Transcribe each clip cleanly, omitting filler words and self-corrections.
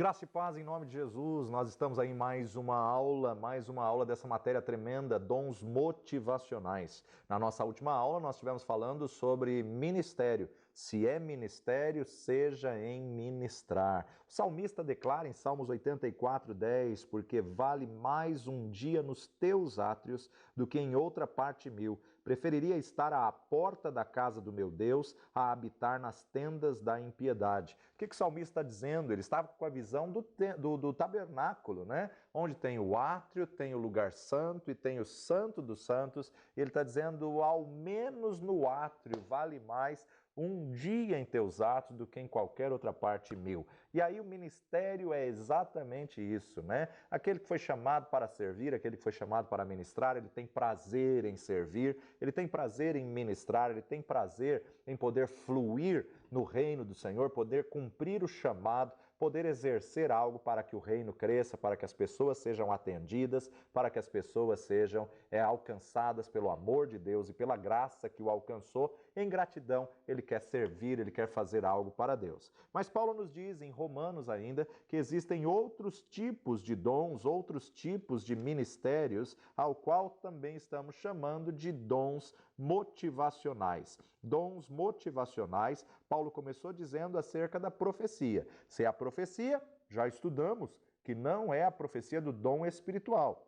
Graça e paz em nome de Jesus. Nós estamos aí em mais uma aula dessa matéria tremenda, dons motivacionais. Na nossa última aula nós estivemos falando sobre ministério. Se é ministério, seja em ministrar. O salmista declara em Salmos 84:10, porque vale mais um dia nos teus átrios do que em outra parte mil. Preferiria estar à porta da casa do meu Deus a habitar nas tendas da impiedade. O que o salmista está dizendo? Ele estava com a visão do tabernáculo, né? Onde tem o átrio, tem o lugar santo e tem o santo dos santos. Ele está dizendo, ao menos no átrio vale mais um dia em teus atos do que em qualquer outra parte mil. E aí o ministério é exatamente isso, né? Aquele que foi chamado para servir, aquele que foi chamado para ministrar, ele tem prazer em servir, ele tem prazer em ministrar, ele tem prazer em poder fluir no reino do Senhor, poder cumprir o chamado, poder exercer algo para que o reino cresça, para que as pessoas sejam atendidas, para que as pessoas sejam alcançadas pelo amor de Deus e pela graça que o alcançou. Em gratidão, ele quer servir, ele quer fazer algo para Deus. Mas Paulo nos diz em Romanos ainda que existem outros tipos de dons, outros tipos de ministérios, ao qual também estamos chamando de dons motivacionais. Dons motivacionais, Paulo começou dizendo acerca da profecia. Se é a profecia, já estudamos que não é a profecia do dom espiritual.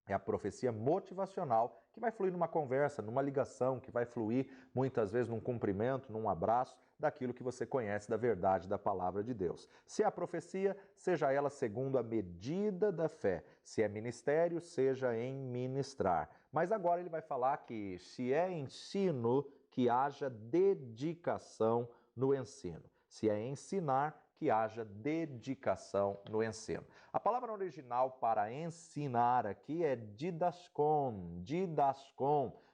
É a profecia motivacional que vai fluir numa conversa, numa ligação, que vai fluir muitas vezes num cumprimento, num abraço, daquilo que você conhece da verdade da palavra de Deus. Se é a profecia, seja ela segundo a medida da fé. Se é ministério, seja em ministrar. Mas agora ele vai falar que se é ensino, que haja dedicação no ensino. Se é ensinar, que haja dedicação no ensino. A palavra original para ensinar aqui é didaskon,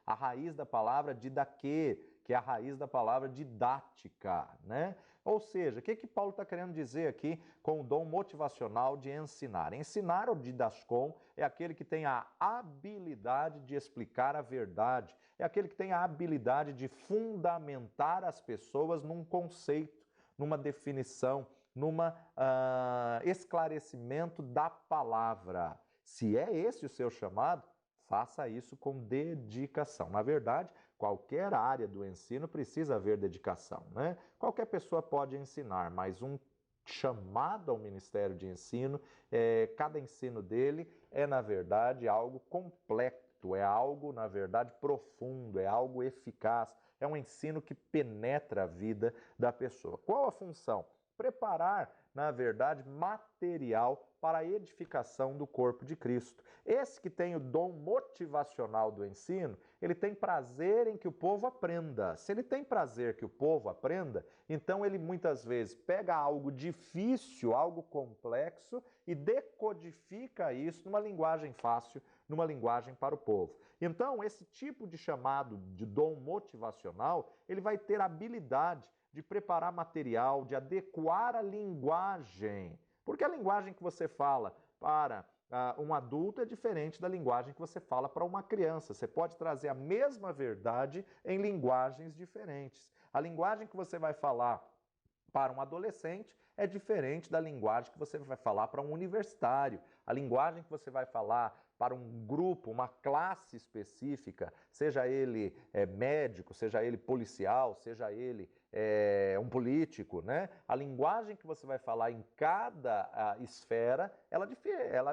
a raiz da palavra didaquê, que é a raiz da palavra didática, né? Ou seja, o que Paulo está querendo dizer aqui com o dom motivacional de ensinar? Ensinar, ou didaskon, é aquele que tem a habilidade de explicar a verdade, é aquele que tem a habilidade de fundamentar as pessoas num conceito, numa definição, numa esclarecimento da palavra. Se é esse o seu chamado, faça isso com dedicação. Na verdade, qualquer área do ensino precisa haver dedicação, né? Qualquer pessoa pode ensinar, mas um chamado ao ministério de ensino, cada ensino dele é, na verdade, algo completo, é algo, na verdade, profundo, é algo eficaz, é um ensino que penetra a vida da pessoa. Qual a função? Preparar, na verdade, material para a edificação do corpo de Cristo. Esse que tem o dom motivacional do ensino, ele tem prazer em que o povo aprenda. Se ele tem prazer que o povo aprenda, então ele muitas vezes pega algo difícil, algo complexo e decodifica isso numa linguagem fácil, numa linguagem para o povo. Então, esse tipo de chamado de dom motivacional, ele vai ter habilidade de preparar material, de adequar a linguagem. Porque a linguagem que você fala para um adulto é diferente da linguagem que você fala para uma criança. Você pode trazer a mesma verdade em linguagens diferentes. A linguagem que você vai falar para um adolescente é diferente da linguagem que você vai falar para um universitário. A linguagem que você vai falar para um grupo, uma classe específica, seja ele médico, seja ele policial, seja ele um político, né? A linguagem que você vai falar em cada esfera, ela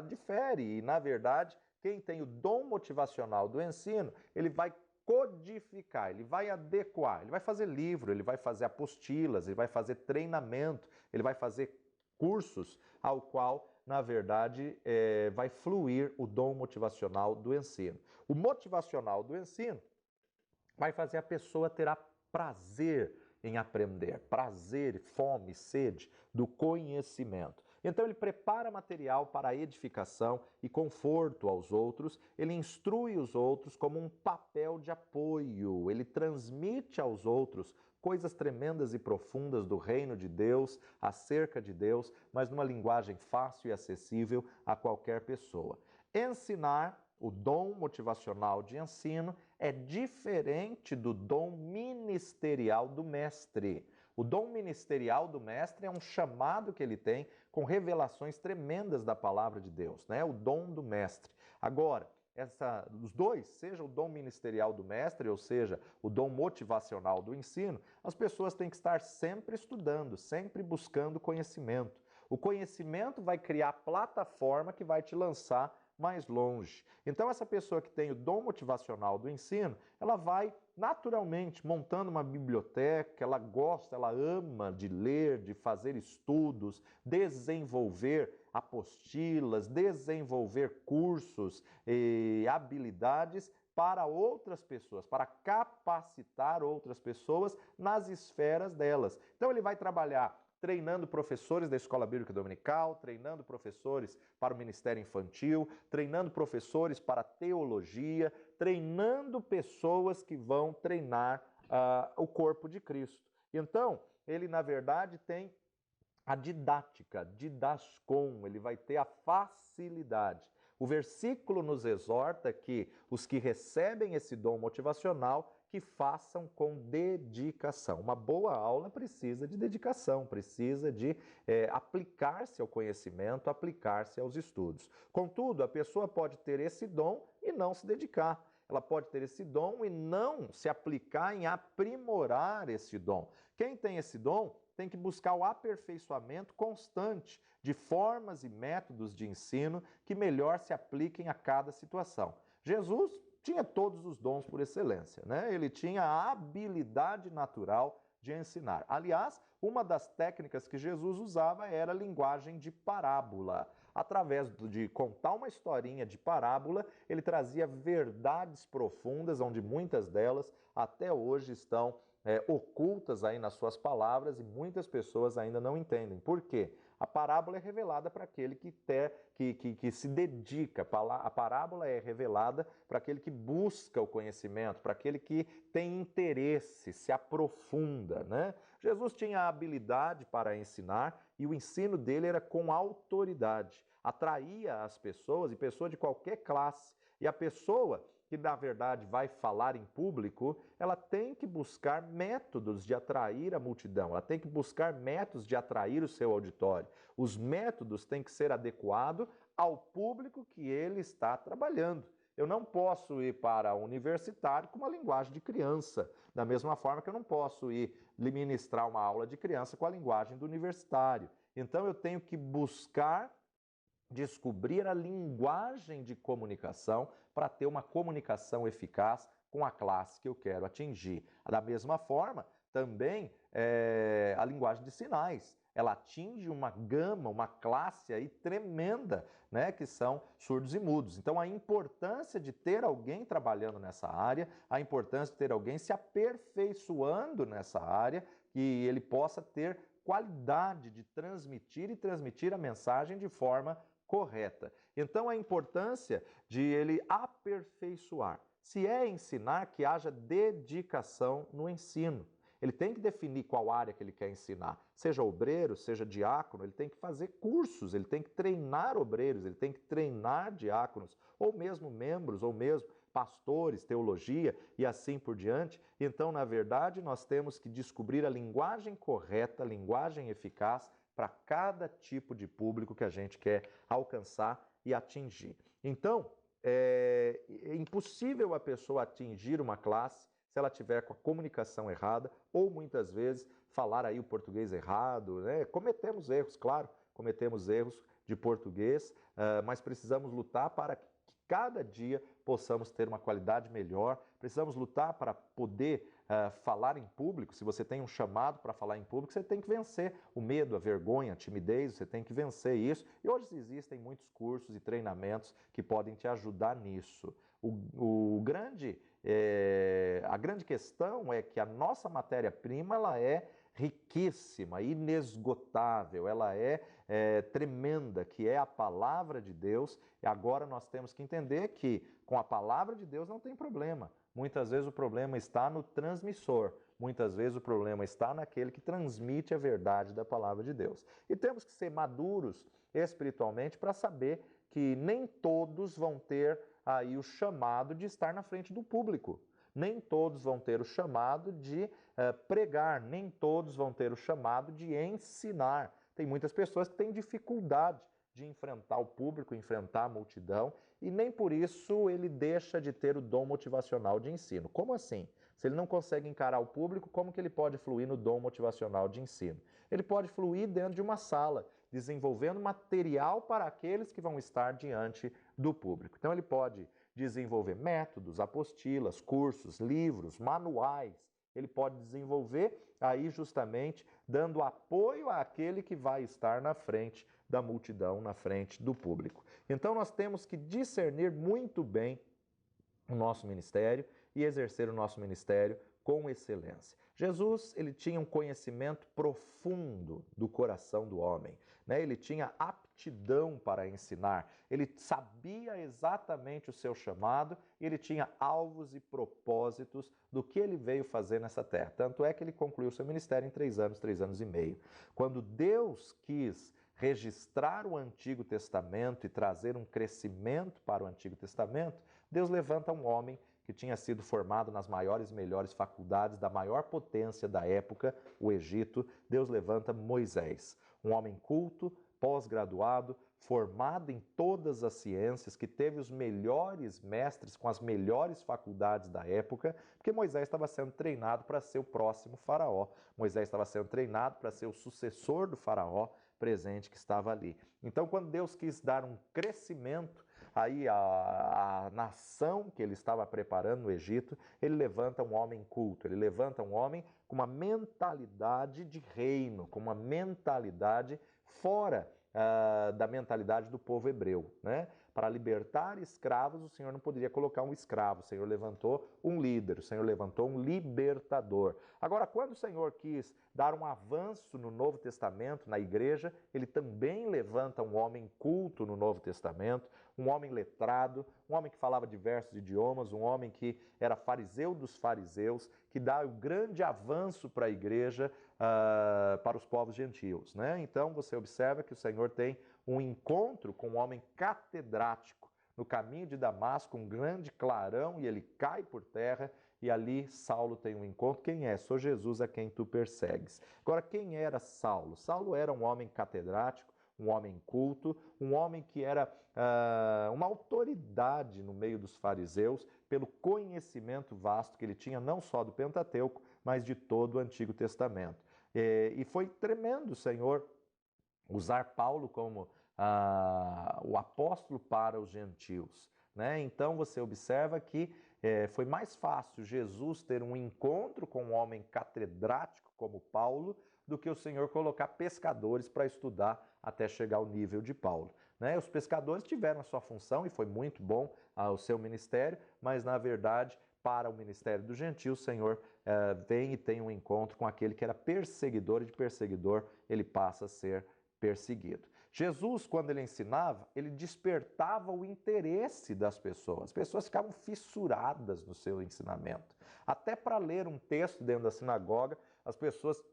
difere. E, na verdade, quem tem o dom motivacional do ensino, ele vai codificar, ele vai adequar, ele vai fazer livro, ele vai fazer apostilas, ele vai fazer treinamento, ele vai fazer cursos ao qual, na verdade, vai fluir o dom motivacional do ensino. O motivacional do ensino vai fazer a pessoa ter prazer em aprender, prazer, fome, sede do conhecimento. Então ele prepara material para a edificação e conforto aos outros, ele instrui os outros como um papel de apoio, ele transmite aos outros coisas tremendas e profundas do reino de Deus, acerca de Deus, mas numa linguagem fácil e acessível a qualquer pessoa. Ensinar, o dom motivacional de ensino, é diferente do dom ministerial do mestre. O dom ministerial do mestre é um chamado que ele tem com revelações tremendas da palavra de Deus, né? O dom do mestre. Agora, os dois, seja o dom ministerial do mestre, ou seja, o dom motivacional do ensino, as pessoas têm que estar sempre estudando, sempre buscando conhecimento. O conhecimento vai criar a plataforma que vai te lançar mais longe. Então, essa pessoa que tem o dom motivacional do ensino, ela vai naturalmente montando uma biblioteca, ela gosta, ela ama de ler, de fazer estudos, desenvolver apostilas, desenvolver cursos e habilidades para outras pessoas, para capacitar outras pessoas nas esferas delas. Então, ele vai trabalhar treinando professores da Escola Bíblica Dominical, treinando professores para o Ministério Infantil, treinando professores para teologia, treinando pessoas que vão treinar o corpo de Cristo. Então, ele, na verdade, tem a didática, didascon, ele vai ter a facilidade. O versículo nos exorta que os que recebem esse dom motivacional que façam com dedicação. Uma boa aula precisa de dedicação, precisa de aplicar-se ao conhecimento, aplicar-se aos estudos. Contudo, a pessoa pode ter esse dom e não se dedicar. Ela pode ter esse dom e não se aplicar em aprimorar esse dom. Quem tem esse dom tem que buscar o aperfeiçoamento constante de formas e métodos de ensino que melhor se apliquem a cada situação. Jesus tinha todos os dons por excelência, né? Ele tinha a habilidade natural de ensinar. Aliás, uma das técnicas que Jesus usava era a linguagem de parábola. Através de contar uma historinha de parábola, ele trazia verdades profundas, onde muitas delas até hoje estão ocultas aí nas suas palavras e muitas pessoas ainda não entendem. Por quê? A parábola é revelada para aquele que se dedica, a parábola é revelada para aquele que busca o conhecimento, para aquele que tem interesse, se aprofunda, né? Jesus tinha a habilidade para ensinar e o ensino dele era com autoridade, atraía as pessoas, e pessoas de qualquer classe, e a pessoa que na verdade vai falar em público, ela tem que buscar métodos de atrair a multidão, ela tem que buscar métodos de atrair o seu auditório. Os métodos têm que ser adequados ao público que ele está trabalhando. Eu não posso ir para universitário com uma linguagem de criança, da mesma forma que eu não posso ir ministrar uma aula de criança com a linguagem do universitário. Então eu tenho que buscar descobrir a linguagem de comunicação para ter uma comunicação eficaz com a classe que eu quero atingir. Da mesma forma, também a linguagem de sinais. Ela atinge uma gama, uma classe aí tremenda, né, que são surdos e mudos. Então, a importância de ter alguém trabalhando nessa área, a importância de ter alguém se aperfeiçoando nessa área, que ele possa ter qualidade de transmitir e transmitir a mensagem de forma correta. Então, a importância de ele aperfeiçoar. Se é ensinar, que haja dedicação no ensino. Ele tem que definir qual área que ele quer ensinar. Seja obreiro, seja diácono, ele tem que fazer cursos, ele tem que treinar obreiros, ele tem que treinar diáconos, ou mesmo membros, ou mesmo pastores, teologia e assim por diante. Então, na verdade, nós temos que descobrir a linguagem correta, a linguagem eficaz para cada tipo de público que a gente quer alcançar e atingir. Então, é impossível a pessoa atingir uma classe se ela tiver com a comunicação errada ou muitas vezes falar aí o português errado, né? Cometemos erros, claro, cometemos erros de português, mas precisamos lutar para que cada dia possamos ter uma qualidade melhor, precisamos lutar para poder falar em público. Se você tem um chamado para falar em público, você tem que vencer o medo, a vergonha, a timidez, você tem que vencer isso. E hoje existem muitos cursos e treinamentos que podem te ajudar nisso. A grande questão é que a nossa matéria-prima ela é riquíssima, inesgotável, ela é tremenda, que é a palavra de Deus. E agora nós temos que entender que com a palavra de Deus não tem problema. Muitas vezes o problema está no transmissor, muitas vezes o problema está naquele que transmite a verdade da palavra de Deus. E temos que ser maduros espiritualmente para saber que nem todos vão ter aí o chamado de estar na frente do público. Nem todos vão ter o chamado de pregar, nem todos vão ter o chamado de ensinar. Tem muitas pessoas que têm dificuldade de enfrentar o público, enfrentar a multidão, e nem por isso ele deixa de ter o dom motivacional de ensino. Como assim? Se ele não consegue encarar o público, como que ele pode fluir no dom motivacional de ensino? Ele pode fluir dentro de uma sala, desenvolvendo material para aqueles que vão estar diante do público. Então ele pode desenvolver métodos, apostilas, cursos, livros, manuais. Ele pode desenvolver aí justamente dando apoio àquele que vai estar na frente da multidão, na frente do público. Então nós temos que discernir muito bem o nosso ministério e exercer o nosso ministério com excelência. Jesus, ele tinha um conhecimento profundo do coração do homem, né? Ele tinha aptidão para ensinar, ele sabia exatamente o seu chamado e ele tinha alvos e propósitos do que ele veio fazer nessa terra. Tanto é que ele concluiu seu ministério em 3 anos e meio. Quando Deus quis registrar o Antigo Testamento e trazer um crescimento para o Antigo Testamento, Deus levanta um homem que tinha sido formado nas maiores e melhores faculdades da maior potência da época, o Egito. Deus levanta Moisés, um homem culto, pós-graduado, formado em todas as ciências, que teve os melhores mestres com as melhores faculdades da época, porque Moisés estava sendo treinado para ser o próximo faraó. Moisés estava sendo treinado para ser o sucessor do faraó presente que estava ali. Então, quando Deus quis dar um crescimento aí a nação que ele estava preparando no Egito, ele levanta um homem culto, ele levanta um homem com uma mentalidade de reino, com uma mentalidade fora da mentalidade do povo hebreu, né? Para libertar escravos, o Senhor não poderia colocar um escravo, o Senhor levantou um líder, o Senhor levantou um libertador. Agora, quando o Senhor quis dar um avanço no Novo Testamento, na igreja, ele também levanta um homem culto no Novo Testamento, um homem letrado, um homem que falava diversos idiomas, um homem que era fariseu dos fariseus, que dá o grande avanço para a igreja, para os povos gentios, né? Então você observa que o Senhor tem um encontro com um homem catedrático no caminho de Damasco, um grande clarão, e ele cai por terra, e ali Saulo tem um encontro. Quem é? Sou Jesus a quem tu persegues. Agora, quem era Saulo? Saulo era um homem catedrático, um homem culto, um homem que era uma autoridade no meio dos fariseus pelo conhecimento vasto que ele tinha não só do Pentateuco, mas de todo o Antigo Testamento. E foi tremendo o Senhor usar Paulo como o apóstolo para os gentios, né? Então você observa que foi mais fácil Jesus ter um encontro com um homem catedrático como Paulo do que o Senhor colocar pescadores para estudar até chegar ao nível de Paulo, né? Os pescadores tiveram a sua função e foi muito bom o seu ministério, mas na verdade para o ministério dos gentios, o Senhor vem e tem um encontro com aquele que era perseguidor, e de perseguidor ele passa a ser perseguido. Jesus, quando ele ensinava, ele despertava o interesse das pessoas. As pessoas ficavam fissuradas no seu ensinamento. Até para ler um texto dentro da sinagoga, as pessoas...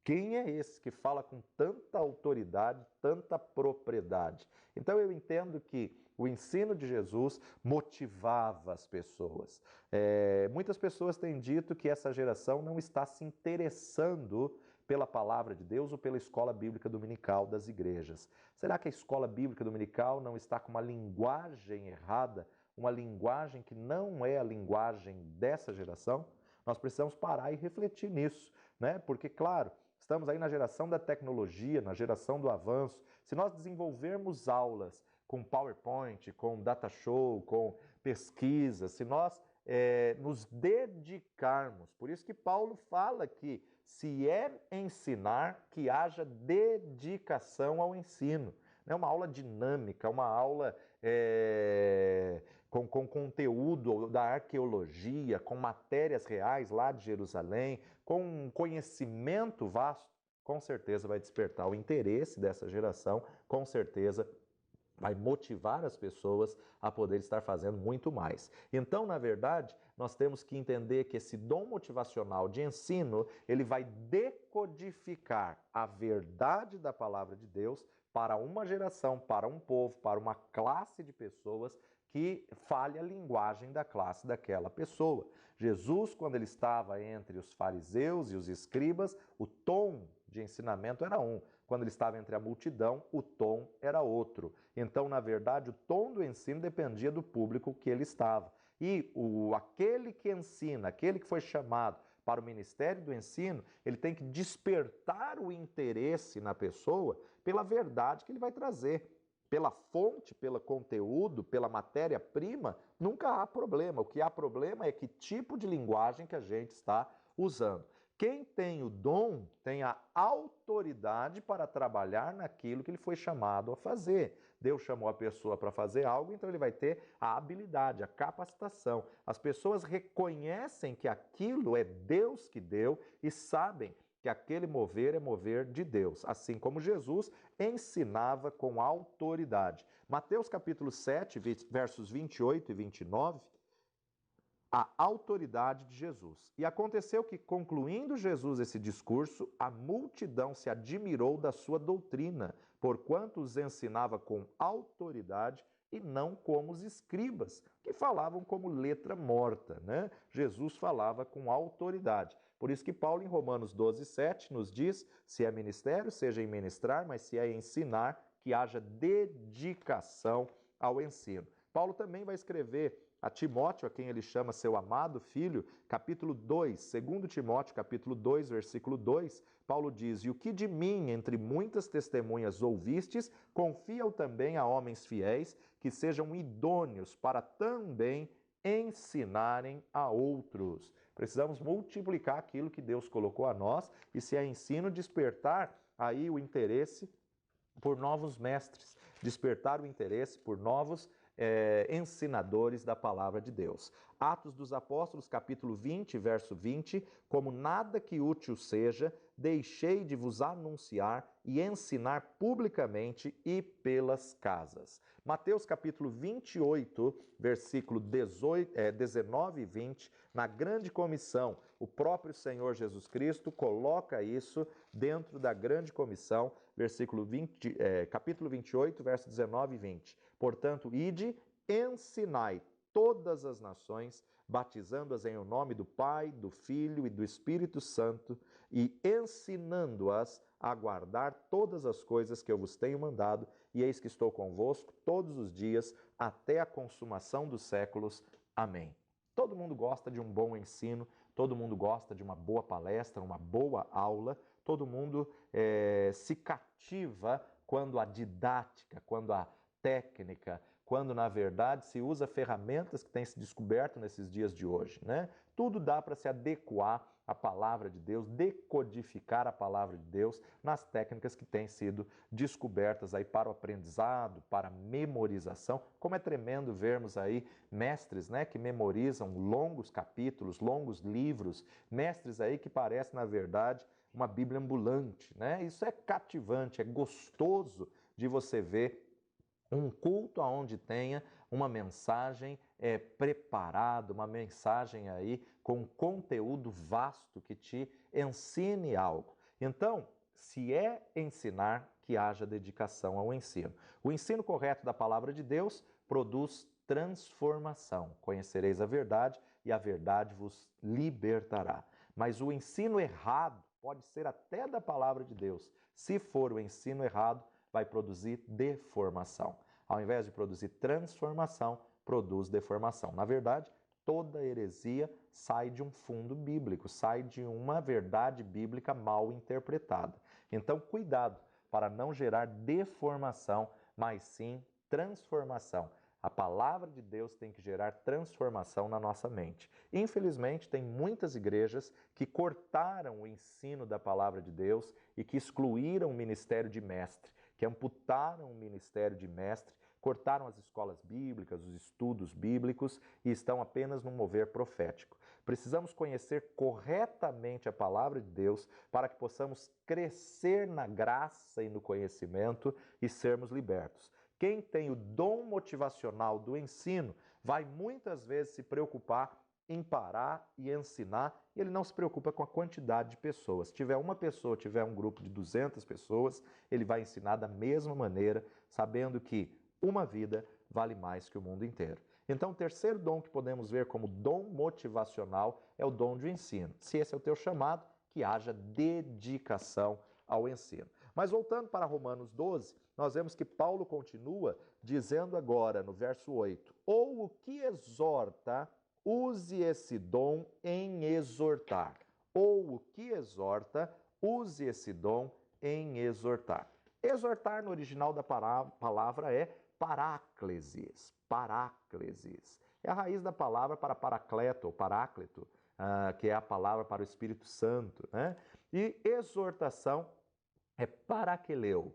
Quem é esse que fala com tanta autoridade, tanta propriedade? Então eu entendo que o ensino de Jesus motivava as pessoas. Muitas pessoas têm dito que essa geração não está se interessando pela palavra de Deus ou pela escola bíblica dominical das igrejas. Será que a escola bíblica dominical não está com uma linguagem errada, uma linguagem que não é a linguagem dessa geração? Nós precisamos parar e refletir nisso, né? Porque, claro, estamos aí na geração da tecnologia, na geração do avanço. Se nós desenvolvermos aulas com PowerPoint, com data show, com pesquisa, se nós nos dedicarmos, por isso que Paulo fala que se é ensinar, que haja dedicação ao ensino. É uma aula dinâmica, uma aula com conteúdo da arqueologia, com matérias reais lá de Jerusalém, com um conhecimento vasto, com certeza vai despertar o interesse dessa geração, com certeza vai motivar as pessoas a poder estar fazendo muito mais. Então, na verdade, nós temos que entender que esse dom motivacional de ensino, ele vai decodificar a verdade da palavra de Deus para uma geração, para um povo, para uma classe de pessoas que fale a linguagem da classe daquela pessoa. Jesus, quando ele estava entre os fariseus e os escribas, o tom de ensinamento era um. Quando ele estava entre a multidão, o tom era outro. Então, na verdade, o tom do ensino dependia do público que ele estava. E aquele que ensina, aquele que foi chamado para o ministério do ensino, ele tem que despertar o interesse na pessoa pela verdade que ele vai trazer. Pela fonte, pelo conteúdo, pela matéria-prima, nunca há problema. O que há problema é que tipo de linguagem que a gente está usando. Quem tem o dom tem a autoridade para trabalhar naquilo que ele foi chamado a fazer. Deus chamou a pessoa para fazer algo, então ele vai ter a habilidade, a capacitação. As pessoas reconhecem que aquilo é Deus que deu e sabem que aquele mover é mover de Deus, assim como Jesus ensinava com autoridade. Mateus capítulo 7, versos 28 e 29, a autoridade de Jesus. E aconteceu que, concluindo Jesus esse discurso, a multidão se admirou da sua doutrina, porquanto os ensinava com autoridade e não como os escribas, que falavam como letra morta, né? Jesus falava com autoridade. Por isso que Paulo, em Romanos 12, 7, nos diz, se é ministério, seja em ministrar, mas se é ensinar, que haja dedicação ao ensino. Paulo também vai escrever a Timóteo, a quem ele chama seu amado filho, capítulo 2, 2 Timóteo, capítulo 2, versículo 2, Paulo diz, e o que de mim, entre muitas testemunhas ouvistes, confia-o também a homens fiéis, que sejam idôneos para também ensinarem a outros. Precisamos multiplicar aquilo que Deus colocou a nós e, se é ensino, despertar aí o interesse por novos mestres, despertar o interesse por novos ensinadores da palavra de Deus. Atos dos Apóstolos, capítulo 20, verso 20, como nada que útil seja, deixei de vos anunciar e ensinar publicamente e pelas casas. Mateus capítulo 28, versículo 19 e 20, na grande comissão, o próprio Senhor Jesus Cristo coloca isso dentro da grande comissão, capítulo 28, verso 19 e 20. Portanto, ide, ensinai todas as nações, batizando-as em o nome do Pai, do Filho e do Espírito Santo, e ensinando-as a guardar todas as coisas que eu vos tenho mandado, e eis que estou convosco todos os dias, até a consumação dos séculos. Amém. Todo mundo gosta de um bom ensino, todo mundo gosta de uma boa palestra, uma boa aula, todo mundo se cativa quando a didática, quando a técnica, quando na verdade se usa ferramentas que têm se descoberto nesses dias de hoje, né? Tudo dá para se adequar à palavra de Deus, decodificar a palavra de Deus nas técnicas que têm sido descobertas aí para o aprendizado, para a memorização. Como é tremendo vermos aí mestres, né, que memorizam longos capítulos, longos livros, mestres aí que parecem, na verdade, uma Bíblia ambulante, né? Isso é cativante, é gostoso de você ver um culto onde tenha uma mensagem preparada, uma mensagem aí com conteúdo vasto que te ensine algo. Então, se é ensinar, que haja dedicação ao ensino. O ensino correto da palavra de Deus produz transformação. Conhecereis a verdade e a verdade vos libertará. Mas o ensino errado pode ser até da palavra de Deus. Se for o ensino errado, vai produzir deformação. Ao invés de produzir transformação, produz deformação. Na verdade, toda heresia sai de um fundo bíblico, sai de uma verdade bíblica mal interpretada. Então, cuidado para não gerar deformação, mas sim transformação. A palavra de Deus tem que gerar transformação na nossa mente. Infelizmente, tem muitas igrejas que cortaram o ensino da palavra de Deus e que excluíram o ministério de mestre, que amputaram o ministério de mestre, cortaram as escolas bíblicas, os estudos bíblicos e estão apenas no mover profético. Precisamos conhecer corretamente a palavra de Deus para que possamos crescer na graça e no conhecimento e sermos libertos. Quem tem o dom motivacional do ensino vai muitas vezes se preocupar em parar e ensinar, e ele não se preocupa com a quantidade de pessoas. Se tiver uma pessoa, tiver um grupo de 200 pessoas, ele vai ensinar da mesma maneira, sabendo que uma vida vale mais que o mundo inteiro. Então, o terceiro dom que podemos ver como dom motivacional é o dom de ensino. Se esse é o teu chamado, que haja dedicação ao ensino. Mas voltando para Romanos 12, nós vemos que Paulo continua dizendo agora no verso 8: ou o que exorta, use esse dom em exortar. Ou o que exorta, use esse dom em exortar. Exortar no original da palavra é paráclesis. Paráclesis. É a raiz da palavra para paracleto, ou paráclito, que é a palavra para o Espírito Santo, né? E exortação é parakeleu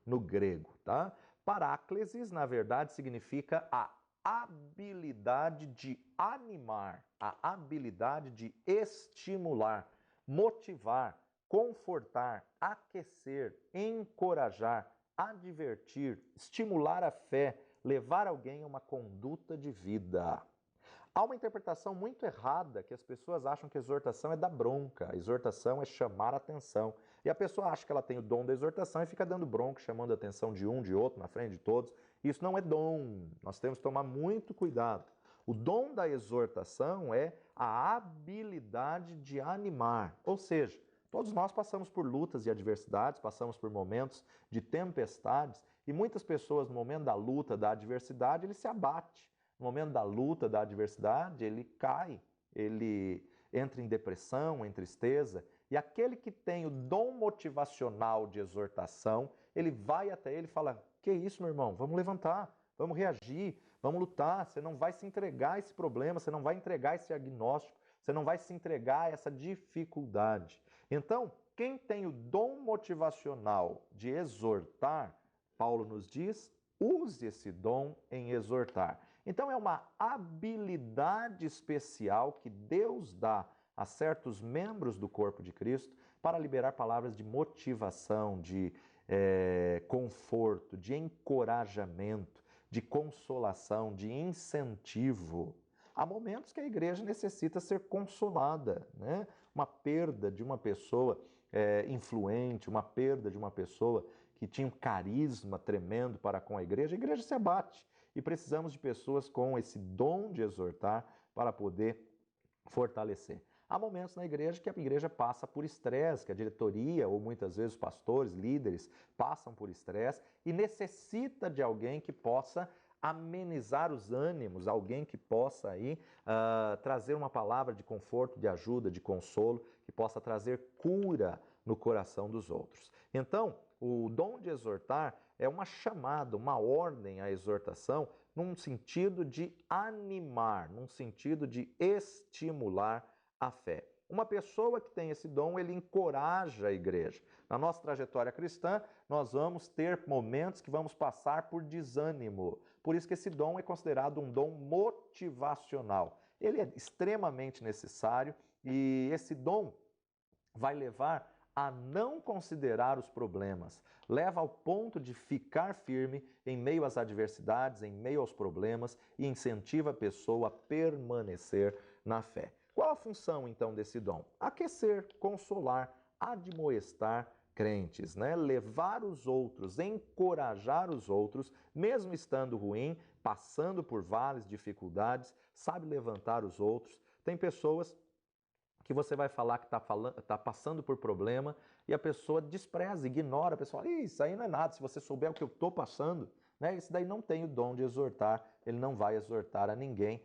no grego, tá? Paráclesis, na verdade, significa a habilidade de animar, a habilidade de estimular, motivar, confortar, aquecer, encorajar, advertir, estimular a fé, levar alguém a uma conduta de vida. Há uma interpretação muito errada que as pessoas acham que exortação é dar bronca, a exortação é chamar a atenção. E a pessoa acha que ela tem o dom da exortação e fica dando bronca, chamando a atenção de um, de outro, na frente de todos. Isso não é dom, nós temos que tomar muito cuidado. O dom da exortação é a habilidade de animar, ou seja, todos nós passamos por lutas e adversidades, passamos por momentos de tempestades e muitas pessoas no momento da luta, da adversidade, ele se abate. No momento da luta, da adversidade, ele cai, ele entra em depressão, em tristeza. E aquele que tem o dom motivacional de exortação, ele vai até ele e fala: que isso, meu irmão? Vamos levantar, vamos reagir, vamos lutar. Você não vai se entregar a esse problema, você não vai entregar esse diagnóstico, você não vai se entregar a essa dificuldade. Então, quem tem o dom motivacional de exortar, Paulo nos diz, use esse dom em exortar. Então é uma habilidade especial que Deus dá a certos membros do corpo de Cristo para liberar palavras de motivação, de conforto, de encorajamento, de consolação, de incentivo. Há momentos que a igreja necessita ser consolada, né? Uma perda de uma pessoa influente, uma perda de uma pessoa que tinha um carisma tremendo para com a igreja se abate. E precisamos de pessoas com esse dom de exortar para poder fortalecer. Há momentos na igreja que a igreja passa por estresse, que a diretoria ou muitas vezes os pastores, líderes, passam por estresse e necessita de alguém que possa amenizar os ânimos, alguém que possa aí trazer uma palavra de conforto, de ajuda, de consolo, que possa trazer cura no coração dos outros. Então, o dom de exortar é uma chamada, uma ordem à exortação, num sentido de animar, num sentido de estimular a fé. Uma pessoa que tem esse dom, ele encoraja a igreja. Na nossa trajetória cristã, nós vamos ter momentos que vamos passar por desânimo. Por isso que esse dom é considerado um dom motivacional. Ele é extremamente necessário e esse dom vai levar a não considerar os problemas, leva ao ponto de ficar firme em meio às adversidades, em meio aos problemas e incentiva a pessoa a permanecer na fé. Qual a função então desse dom? Aquecer, consolar, admoestar crentes, né? Levar os outros, encorajar os outros, mesmo estando ruim, passando por várias dificuldades, sabe levantar os outros. Tem pessoas que você vai falar que está passando por problema e a pessoa despreza, ignora, a pessoa fala: isso aí não é nada, se você souber o que eu estou passando, né? Esse daí não tem o dom de exortar, ele não vai exortar a ninguém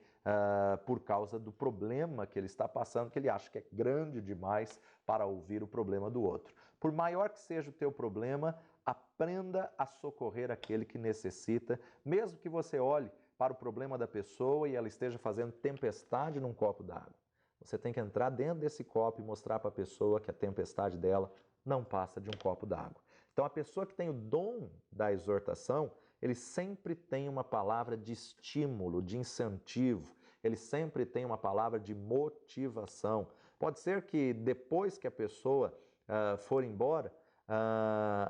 por causa do problema que ele está passando, que ele acha que é grande demais para ouvir o problema do outro. Por maior que seja o teu problema, aprenda a socorrer aquele que necessita, mesmo que você olhe para o problema da pessoa e ela esteja fazendo tempestade num copo d'água. Você tem que entrar dentro desse copo e mostrar para a pessoa que a tempestade dela não passa de um copo d'água. Então, a pessoa que tem o dom da exortação, ele sempre tem uma palavra de estímulo, de incentivo, ele sempre tem uma palavra de motivação. Pode ser que depois que a pessoa for embora,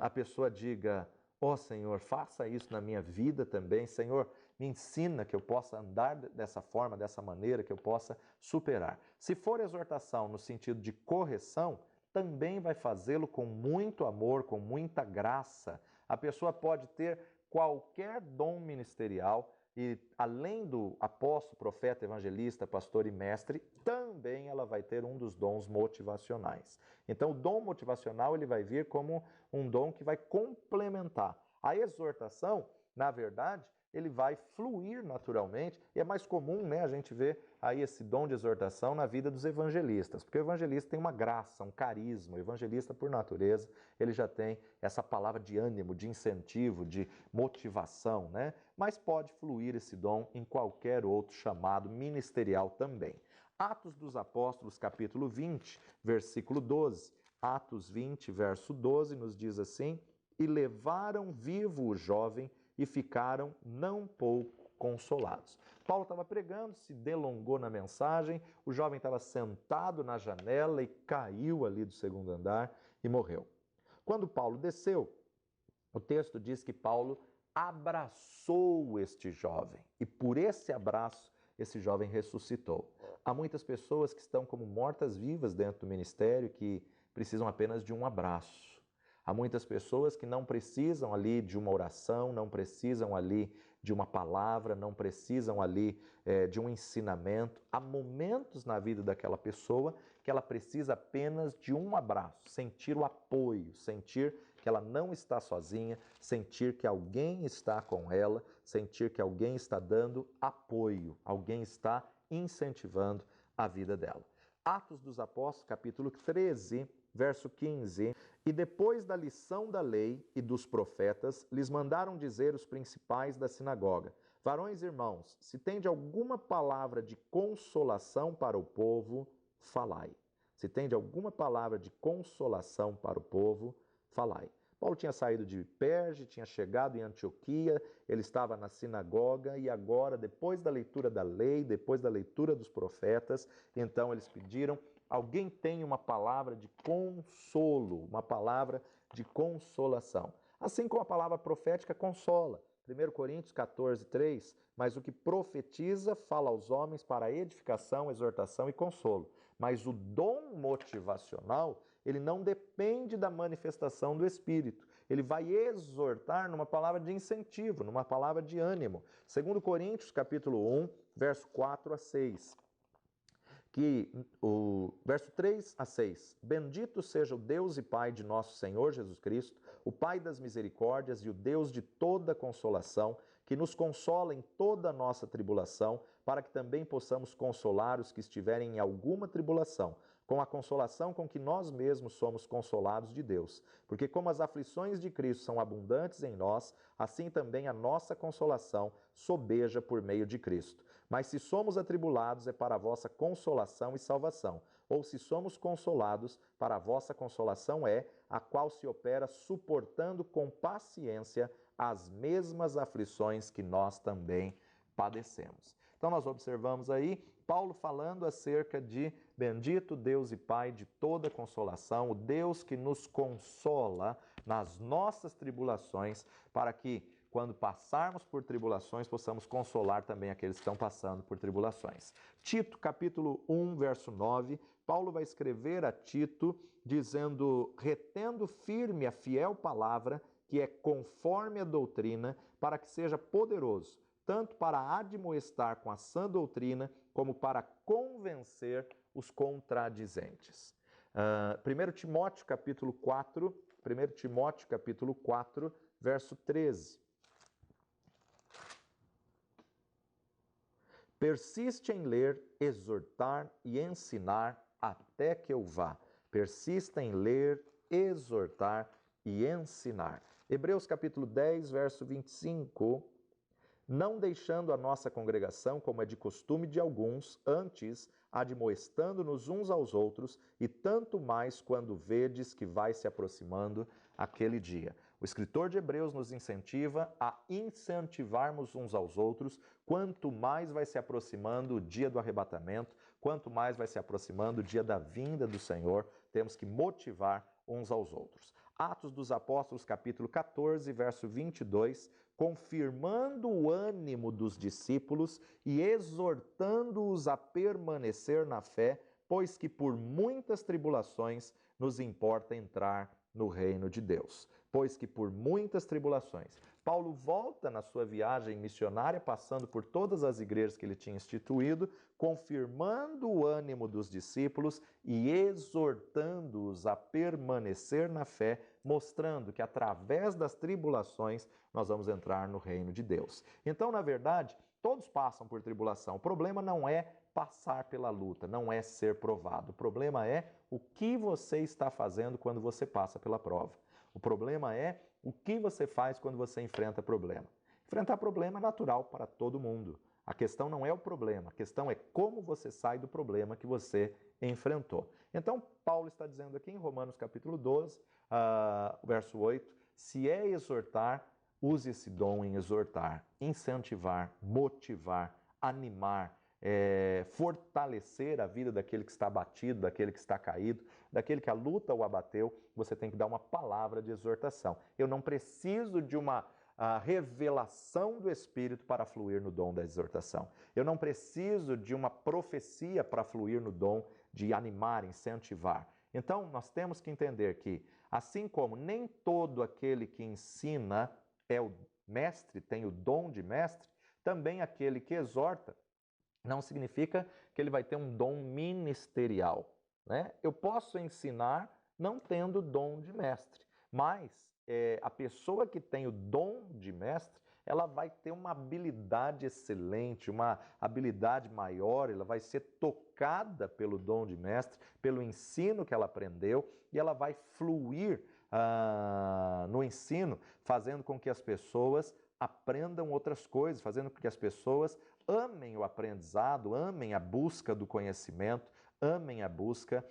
a pessoa diga: ó Senhor, faça isso na minha vida também, Senhor, me ensina que eu possa andar dessa forma, dessa maneira, que eu possa superar. Se for exortação no sentido de correção, também vai fazê-lo com muito amor, com muita graça. A pessoa pode ter qualquer dom ministerial, e além do apóstolo, profeta, evangelista, pastor e mestre, também ela vai ter um dos dons motivacionais. Então, o dom motivacional ele vai vir como um dom que vai complementar. A exortação, na verdade, ele vai fluir naturalmente, e é mais comum, né, a gente ver aí esse dom de exortação na vida dos evangelistas, porque o evangelista tem uma graça, um carisma, o evangelista por natureza, ele já tem essa palavra de ânimo, de incentivo, de motivação, né? Mas pode fluir esse dom em qualquer outro chamado ministerial também. Atos dos Apóstolos, capítulo 20, versículo 12. Atos 20, verso 12, nos diz assim: e levaram vivo o jovem e ficaram não pouco consolados. Paulo estava pregando, se delongou na mensagem, o jovem estava sentado na janela e caiu ali do segundo andar e morreu. Quando Paulo desceu, o texto diz que Paulo abraçou este jovem e por esse abraço, esse jovem ressuscitou. Há muitas pessoas que estão como mortas-vivas dentro do ministério que precisam apenas de um abraço. Há muitas pessoas que não precisam ali de uma oração, não precisam ali de uma palavra, não precisam ali de um ensinamento. Há momentos na vida daquela pessoa que ela precisa apenas de um abraço, sentir o apoio, sentir que ela não está sozinha, sentir que alguém está com ela, sentir que alguém está dando apoio, alguém está incentivando a vida dela. Atos dos Apóstolos, capítulo 13, verso 15. E depois da lição da lei e dos profetas, lhes mandaram dizer os principais da sinagoga: varões irmãos, se tende alguma palavra de consolação para o povo, falai. Se tende alguma palavra de consolação para o povo, falai. Paulo tinha saído de Perge, tinha chegado em Antioquia, ele estava na sinagoga e agora, depois da leitura da lei, depois da leitura dos profetas, então eles pediram: alguém tem uma palavra de consolo, uma palavra de consolação. Assim como a palavra profética consola. 1 Coríntios 14, 3, mas o que profetiza fala aos homens para edificação, exortação e consolo. Mas o dom motivacional, ele não depende da manifestação do Espírito. Ele vai exortar numa palavra de incentivo, numa palavra de ânimo. 2 Coríntios capítulo 1, verso 4 a 6. Que o verso 3 a 6, bendito seja o Deus e Pai de nosso Senhor Jesus Cristo, o Pai das misericórdias e o Deus de toda consolação, que nos consola em toda a nossa tribulação, para que também possamos consolar os que estiverem em alguma tribulação, com a consolação com que nós mesmos somos consolados de Deus. Porque como as aflições de Cristo são abundantes em nós, assim também a nossa consolação sobeja por meio de Cristo. Mas se somos atribulados, é para a vossa consolação e salvação. Ou se somos consolados, para a vossa consolação é, a qual se opera suportando com paciência as mesmas aflições que nós também padecemos. Então nós observamos aí Paulo falando acerca de bendito Deus e Pai de toda consolação, o Deus que nos consola nas nossas tribulações, para que quando passarmos por tribulações, possamos consolar também aqueles que estão passando por tribulações. Tito, capítulo 1, verso 9, Paulo vai escrever a Tito dizendo: retendo firme a fiel palavra, que é conforme a doutrina, para que seja poderoso, tanto para admoestar com a sã doutrina, como para convencer os contradizentes. 1 Timóteo, capítulo 4, 1 Timóteo, capítulo 4, verso 13. Persiste em ler, exortar e ensinar até que eu vá. Persista em ler, exortar e ensinar. Hebreus capítulo 10, verso 25. Não deixando a nossa congregação, como é de costume de alguns, antes admoestando-nos uns aos outros, e tanto mais quando vedes que vai se aproximando aquele dia. O escritor de Hebreus nos incentiva a incentivarmos uns aos outros, quanto mais vai se aproximando o dia do arrebatamento, quanto mais vai se aproximando o dia da vinda do Senhor, temos que motivar uns aos outros. Atos dos Apóstolos, capítulo 14, verso 22, confirmando o ânimo dos discípulos e exortando-os a permanecer na fé, pois que por muitas tribulações nos importa entrar no reino de Deus. Pois que por muitas tribulações. Paulo volta na sua viagem missionária, passando por todas as igrejas que ele tinha instituído, confirmando o ânimo dos discípulos e exortando-os a permanecer na fé, mostrando que através das tribulações nós vamos entrar no reino de Deus. Então, na verdade, todos passam por tribulação. O problema não é passar pela luta, não é ser provado. O problema é o que você está fazendo quando você passa pela prova. O problema é o que você faz quando você enfrenta problema. Enfrentar problema é natural para todo mundo. A questão não é o problema, a questão é como você sai do problema que você enfrentou. Então, Paulo está dizendo aqui em Romanos capítulo 12, verso 8, se é exortar, use esse dom em exortar, incentivar, motivar, animar, fortalecer a vida daquele que está abatido, daquele que está caído, daquele que a luta o abateu. Você tem que dar uma palavra de exortação. Eu não preciso de uma revelação do Espírito para fluir no dom da exortação. Eu não preciso de uma profecia para fluir no dom de animar, incentivar. Então, nós temos que entender que, assim como nem todo aquele que ensina é o mestre, tem o dom de mestre, também aquele que exorta não significa que ele vai ter um dom ministerial, né? Eu posso ensinar não tendo dom de mestre, mas a pessoa que tem o dom de mestre, ela vai ter uma habilidade excelente, uma habilidade maior, ela vai ser tocada pelo dom de mestre, pelo ensino que ela aprendeu, e ela vai fluir no ensino, fazendo com que as pessoas aprendam outras coisas, fazendo com que as pessoas amem o aprendizado, amem a busca do conhecimento, amem a busca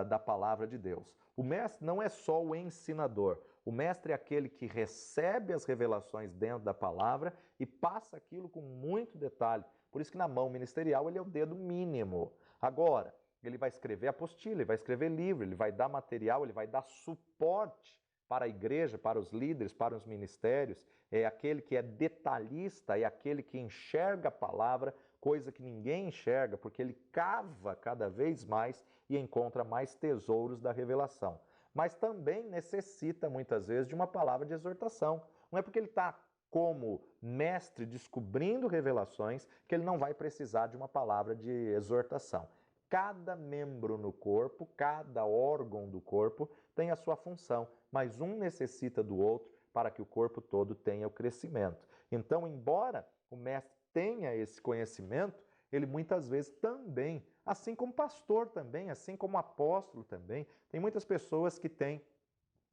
da palavra de Deus. O mestre não é só o ensinador, o mestre é aquele que recebe as revelações dentro da palavra e passa aquilo com muito detalhe. Por isso que na mão ministerial ele é o dedo mínimo. Agora, ele vai escrever apostila, ele vai escrever livro, ele vai dar material, ele vai dar suporte para a igreja, para os líderes, para os ministérios. É aquele que é detalhista, é aquele que enxerga a palavra, coisa que ninguém enxerga, porque ele cava cada vez mais e encontra mais tesouros da revelação. Mas também necessita, muitas vezes, de uma palavra de exortação. Não é porque ele está como mestre descobrindo revelações que ele não vai precisar de uma palavra de exortação. Cada membro no corpo, cada órgão do corpo tem a sua função, mas um necessita do outro para que o corpo todo tenha o crescimento. Então, embora o mestre tenha esse conhecimento, ele muitas vezes também, assim como pastor também, assim como apóstolo também, tem muitas pessoas que têm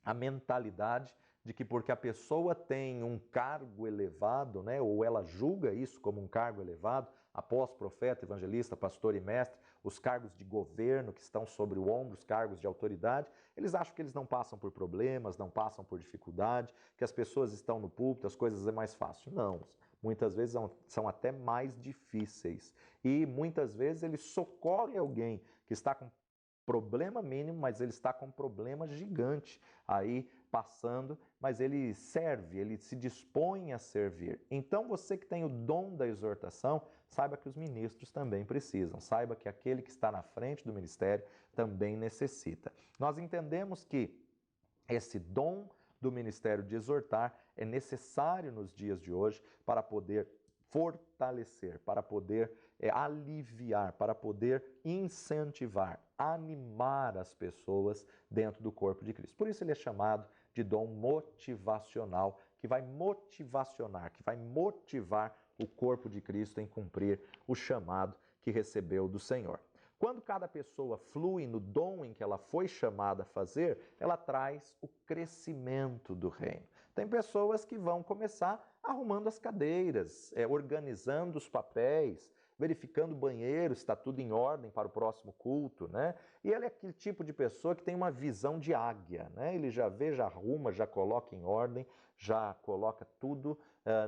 a mentalidade de que porque a pessoa tem um cargo elevado, né, ou ela julga isso como um cargo elevado, apóstolo, profeta, evangelista, pastor e mestre, os cargos de governo que estão sobre o ombro, os cargos de autoridade, eles acham que eles não passam por problemas, não passam por dificuldade, que as pessoas estão no púlpito, as coisas é mais fácil. Não, muitas vezes são até mais difíceis. E muitas vezes ele socorre alguém que está com problema mínimo, mas ele está com um problema gigante aí passando, mas ele serve, ele se dispõe a servir. Então você que tem o dom da exortação, saiba que os ministros também precisam, saiba que aquele que está na frente do ministério também necessita. Nós entendemos que esse dom do ministério de exortar é necessário nos dias de hoje para poder fortalecer, para poder aliviar, para poder incentivar, animar as pessoas dentro do corpo de Cristo. Por isso ele é chamado de dom motivacional, que vai motivacionar, que vai motivar o corpo de Cristo em cumprir o chamado que recebeu do Senhor. Quando cada pessoa flui no dom em que ela foi chamada a fazer, ela traz o crescimento do reino. Tem pessoas que vão começar arrumando as cadeiras, organizando os papéis, verificando o banheiro, se está tudo em ordem para o próximo culto, né? E ele é aquele tipo de pessoa que tem uma visão de águia, né? Ele já vê, já arruma, já coloca em ordem, já coloca tudo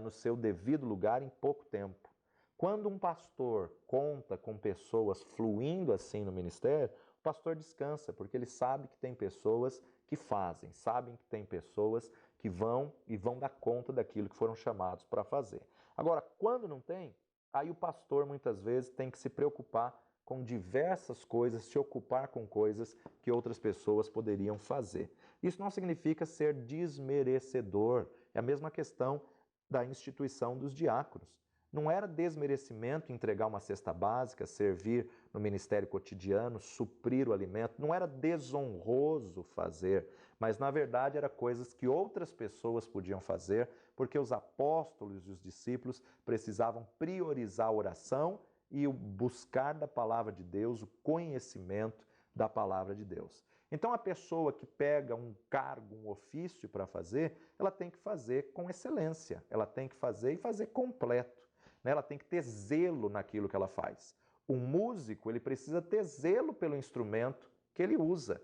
no seu devido lugar em pouco tempo. Quando um pastor conta com pessoas fluindo assim no ministério, o pastor descansa, porque ele sabe que tem pessoas que fazem, sabem que tem pessoas que vão dar conta daquilo que foram chamados para fazer. Agora, quando não tem, aí o pastor muitas vezes tem que se preocupar com diversas coisas, se ocupar com coisas que outras pessoas poderiam fazer. Isso não significa ser desmerecedor. É a mesma questão da instituição dos diáconos. Não era desmerecimento entregar uma cesta básica, servir no ministério cotidiano, suprir o alimento. Não era desonroso fazer, mas na verdade era coisas que outras pessoas podiam fazer, porque os apóstolos e os discípulos precisavam priorizar a oração e o buscar da palavra de Deus, o conhecimento da palavra de Deus. Então a pessoa que pega um cargo, um ofício para fazer, ela tem que fazer com excelência, ela tem que fazer e fazer completo. Ela tem que ter zelo naquilo que ela faz. O músico, ele precisa ter zelo pelo instrumento que ele usa.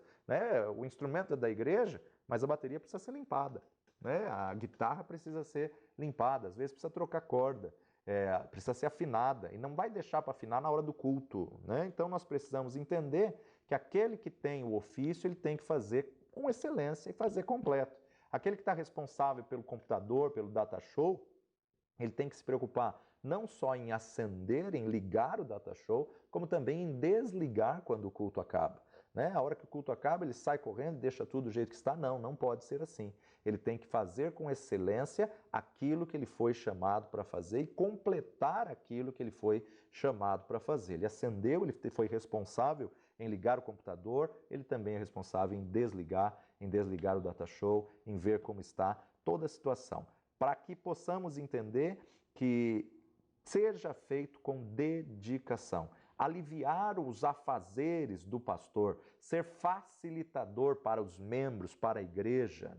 O instrumento é da igreja, mas a bateria precisa ser limpada. A guitarra precisa ser limpada, às vezes precisa trocar corda, precisa ser afinada, e não vai deixar para afinar na hora do culto. Então nós precisamos entender que aquele que tem o ofício, ele tem que fazer com excelência e fazer completo. Aquele que está responsável pelo computador, pelo data show, ele tem que se preocupar não só em acender, em ligar o data show, como também em desligar quando o culto acaba. A hora que o culto acaba, ele sai correndo e deixa tudo do jeito que está. Não, não pode ser assim. Ele tem que fazer com excelência aquilo que ele foi chamado para fazer e completar aquilo que ele foi chamado para fazer. Ele acendeu, ele foi responsável em ligar o computador, ele também é responsável em desligar o data show, em ver como está toda a situação. Para que possamos entender que seja feito com dedicação. Aliviar os afazeres do pastor, ser facilitador para os membros, para a igreja.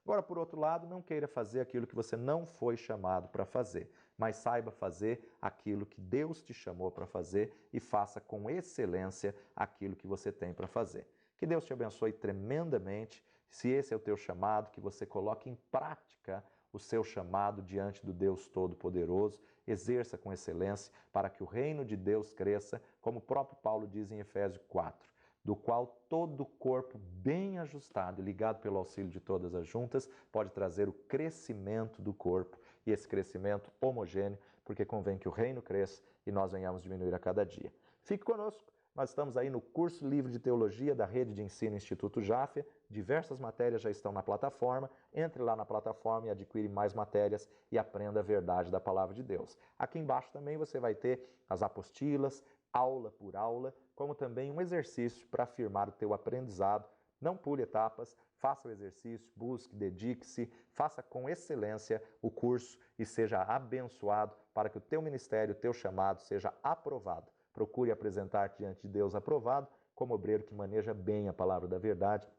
Agora, por outro lado, não queira fazer aquilo que você não foi chamado para fazer, mas saiba fazer aquilo que Deus te chamou para fazer e faça com excelência aquilo que você tem para fazer. Que Deus te abençoe tremendamente. Se esse é o teu chamado, que você coloque em prática o seu chamado diante do Deus Todo-Poderoso, exerça com excelência para que o reino de Deus cresça, como o próprio Paulo diz em Efésios 4, do qual todo o corpo bem ajustado e ligado pelo auxílio de todas as juntas pode trazer o crescimento do corpo, e esse crescimento homogêneo, porque convém que o reino cresça e nós venhamos diminuir a cada dia. Fique conosco. Nós estamos aí no curso livre de teologia da Rede de Ensino Instituto Jaffer. Diversas matérias já estão na plataforma. Entre lá na plataforma e adquire mais matérias e aprenda a verdade da palavra de Deus. Aqui embaixo também você vai ter as apostilas, aula por aula, como também um exercício para afirmar o teu aprendizado. Não pule etapas, faça o exercício, busque, dedique-se, faça com excelência o curso e seja abençoado para que o teu ministério, o teu chamado seja aprovado. Procure apresentar-te diante de Deus aprovado, como obreiro que maneja bem a palavra da verdade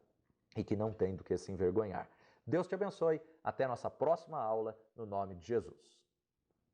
e que não tem do que se envergonhar. Deus te abençoe. Até nossa próxima aula, no nome de Jesus.